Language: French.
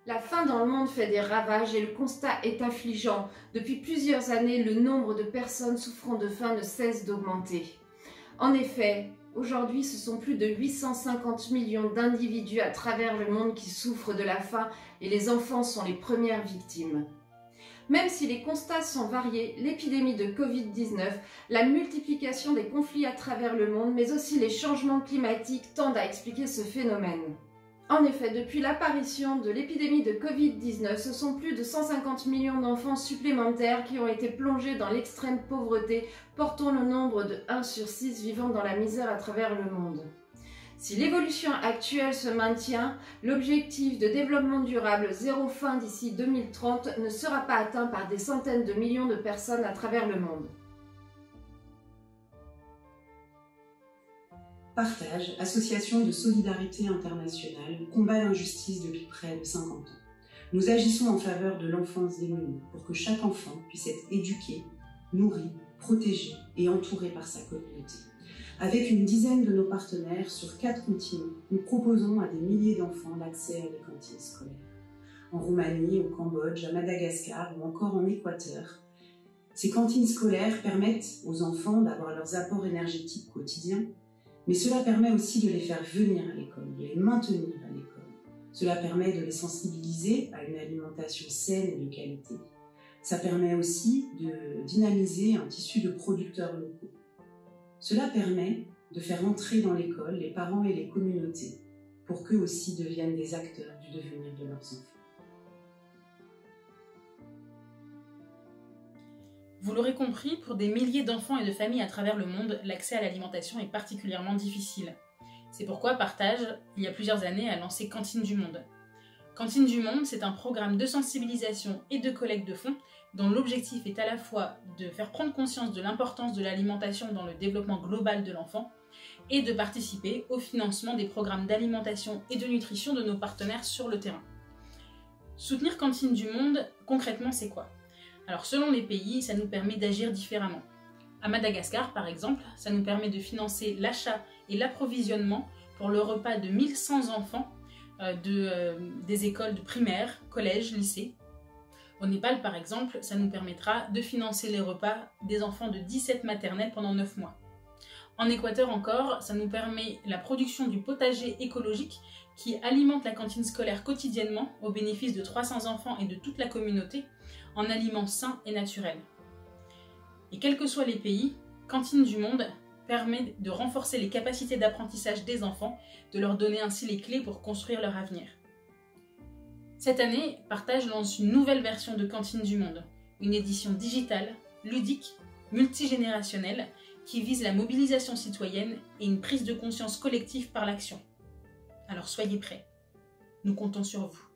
La faim dans le monde fait des ravages et le constat est affligeant. Depuis plusieurs années, le nombre de personnes souffrant de faim ne cesse d'augmenter. En effet, aujourd'hui, ce sont plus de 850 millions d'individus à travers le monde qui souffrent de la faim et les enfants sont les premières victimes. Même si les constats sont variés, l'épidémie de Covid-19, la multiplication des conflits à travers le monde, mais aussi les changements climatiques tendent à expliquer ce phénomène. En effet, depuis l'apparition de l'épidémie de Covid-19, ce sont plus de 150 millions d'enfants supplémentaires qui ont été plongés dans l'extrême pauvreté, portant le nombre de 1 sur 6 vivant dans la misère à travers le monde. Si l'évolution actuelle se maintient, l'objectif de développement durable zéro faim d'ici 2030 ne sera pas atteint par des centaines de millions de personnes à travers le monde. Partage, association de solidarité internationale, combat l'injustice depuis près de 50 ans. Nous agissons en faveur de l'enfance démunie pour que chaque enfant puisse être éduqué, nourri, protégé et entouré par sa communauté. Avec une dizaine de nos partenaires sur 4 continents, nous proposons à des milliers d'enfants l'accès à des cantines scolaires. En Roumanie, au Cambodge, à Madagascar ou encore en Équateur, ces cantines scolaires permettent aux enfants d'avoir leurs apports énergétiques quotidiens, mais cela permet aussi de les faire venir à l'école, de les maintenir à l'école. Cela permet de les sensibiliser à une alimentation saine et de qualité. Ça permet aussi de dynamiser un tissu de producteurs locaux. Cela permet de faire entrer dans l'école les parents et les communautés pour qu'eux aussi deviennent des acteurs du devenir de leurs enfants. Vous l'aurez compris, pour des milliers d'enfants et de familles à travers le monde, l'accès à l'alimentation est particulièrement difficile. C'est pourquoi Partage, il y a plusieurs années, a lancé Cantine du Monde. Cantine du Monde, c'est un programme de sensibilisation et de collecte de fonds dont l'objectif est à la fois de faire prendre conscience de l'importance de l'alimentation dans le développement global de l'enfant et de participer au financement des programmes d'alimentation et de nutrition de nos partenaires sur le terrain. Soutenir Cantine du Monde, concrètement, c'est quoi ? Alors selon les pays, ça nous permet d'agir différemment. À Madagascar, par exemple, ça nous permet de financer l'achat et l'approvisionnement pour le repas de 1100 enfants des écoles de primaire, collège, lycée. Au Népal, par exemple, ça nous permettra de financer les repas des enfants de 17 maternelles pendant 9 mois. En Équateur encore, ça nous permet la production du potager écologique qui alimente la cantine scolaire quotidiennement au bénéfice de 300 enfants et de toute la communauté en aliments sains et naturels. Et quels que soient les pays, Cantine du Monde permet de renforcer les capacités d'apprentissage des enfants, de leur donner ainsi les clés pour construire leur avenir. Cette année, Partage lance une nouvelle version de Cantine du Monde, une édition digitale, ludique, multigénérationnelle, qui vise la mobilisation citoyenne et une prise de conscience collective par l'action. Alors soyez prêts, nous comptons sur vous.